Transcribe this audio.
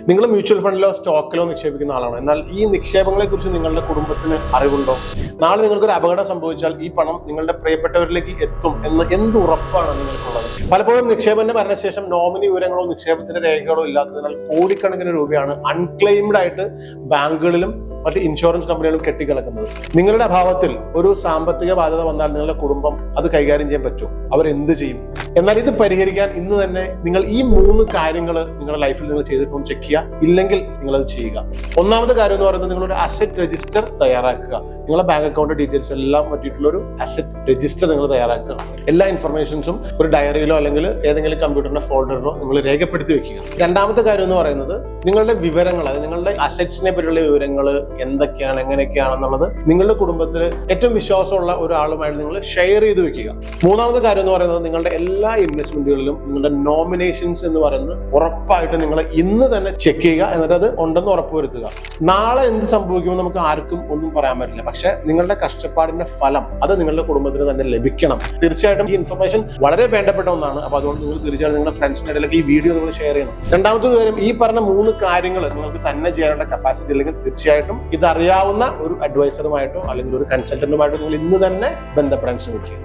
നിങ്ങൾ മ്യൂച്വൽ ഫണ്ടിലോ സ്റ്റോക്കിലോ നിക്ഷേപിക്കുന്ന ആളാണ്. എന്നാൽ ഈ നിക്ഷേപങ്ങളെ കുറിച്ച് നിങ്ങളുടെ കുടുംബത്തിന് അറിവുണ്ടോ? നാളെ നിങ്ങൾക്കൊരു അപകടം സംഭവിച്ചാൽ ഈ പണം നിങ്ങളുടെ പ്രിയപ്പെട്ടവരിലേക്ക് എത്തും എന്ന് എന്ത് ഉറപ്പാണ് നിങ്ങൾക്കുള്ളത്? പലപ്പോഴും നിക്ഷേപന്റെ മരണശേഷം നോമിനി വിവരങ്ങളോ നിക്ഷേപത്തിന്റെ രേഖകളോ ഇല്ലാത്തതിനാൽ കോടിക്കണക്കിന് രൂപയാണ് അൺക്ലെയിംഡ് ആയിട്ട് ബാങ്കുകളിലും മറ്റ് ഇൻഷുറൻസ് കമ്പനികളും കെട്ടിക്കിടക്കുന്നത്. നിങ്ങളുടെ അഭാവത്തിൽ ഒരു സാമ്പത്തിക ബാധ്യത വന്നാൽ നിങ്ങളുടെ കുടുംബം അത് കൈകാര്യം ചെയ്യാൻ പറ്റുമോ? അവരെന്ത് ചെയ്യും? എന്നാൽ ഇത് പരിഹരിക്കാൻ ഇന്ന് തന്നെ നിങ്ങൾ ഈ 3 കാര്യങ്ങൾ നിങ്ങളുടെ ലൈഫിൽ നിങ്ങൾ ചെയ്തിട്ടൊന്ന് ചെക്ക് ചെയ്യുക. ഇല്ലെങ്കിൽ നിങ്ങൾ അത് ചെയ്യുക. ഒന്നാമത്തെ കാര്യം എന്ന് പറയുന്നത് നിങ്ങളൊരു അസറ്റ് രജിസ്റ്റർ തയ്യാറാക്കുക. നിങ്ങളുടെ ബാങ്ക് അക്കൗണ്ട് ഡീറ്റെയിൽസ് എല്ലാം പറ്റിയിട്ടുള്ള ഒരു അസറ്റ് രജിസ്റ്റർ നിങ്ങൾ തയ്യാറാക്കുക. എല്ലാ ഇൻഫർമേഷൻസും ഒരു ഡയറിയിലോ അല്ലെങ്കിൽ ഏതെങ്കിലും കമ്പ്യൂട്ടറിന്റെ ഫോൾഡറിലോ നിങ്ങൾ രേഖപ്പെടുത്തി വെക്കുക. രണ്ടാമത്തെ കാര്യം എന്ന് പറയുന്നത് നിങ്ങളുടെ വിവരങ്ങൾ, അതായത് നിങ്ങളുടെ അസറ്റ്സിനെ പറ്റിയുള്ള വിവരങ്ങൾ എന്തൊക്കെയാണ്, എങ്ങനെയൊക്കെയാണെന്നുള്ളത് നിങ്ങളുടെ കുടുംബത്തിൽ ഏറ്റവും വിശ്വാസമുള്ള ഒരാളുമായിട്ട് നിങ്ങൾ ഷെയർ ചെയ്ത് വെക്കുക. മൂന്നാമത്തെ കാര്യം എന്ന് പറയുന്നത് നിങ്ങളുടെ എല്ലാ ഇൻവെസ്റ്റ്മെന്റുകളിലും നിങ്ങളുടെ നോമിനേഷൻസ് എന്ന് പറയുന്നത് ഉറപ്പായിട്ട് നിങ്ങൾ ഇന്ന് തന്നെ ചെക്ക് ചെയ്യുക. എന്നിട്ട് അത് ഉണ്ടെന്ന് ഉറപ്പുവരുത്തുക. നാളെ എന്ത് സംഭവിക്കുമ്പോൾ നമുക്ക് ആർക്കും ഒന്നും പറയാൻ പറ്റില്ല. പക്ഷെ നിങ്ങളുടെ കഷ്ടപ്പാടിന്റെ ഫലം അത് നിങ്ങളുടെ കുടുംബത്തിന് തന്നെ ലഭിക്കണം. തീർച്ചയായിട്ടും ഈ ഇൻഫർമേഷൻ വളരെ വേണ്ടപ്പെട്ട ഒന്നാണ്. അപ്പൊ അതുകൊണ്ട് നിങ്ങൾ തീർച്ചയായിട്ടും നിങ്ങളുടെ ഫ്രണ്ട്സിന്റെ ഇടയിലേക്ക് ഈ വീഡിയോ നിങ്ങൾ ഷെയർ ചെയ്യണം. രണ്ടാമത്തെ കാര്യം, ഈ പറഞ്ഞ 3 കാര്യങ്ങൾ നിങ്ങൾക്ക് തന്നെ ചെയ്യാനുള്ള കപ്പാസിറ്റി ഇല്ലെങ്കിൽ തീർച്ചയായിട്ടും ഇതറിയാവുന്ന ഒരു അഡ്വൈസറുമായിട്ടോ അല്ലെങ്കിൽ ഒരു കൺസൾട്ടന്റുമായിട്ടോ നിങ്ങൾ ഇന്ന് തന്നെ ബന്ധപ്പെടാൻ ശ്രമിക്കുക.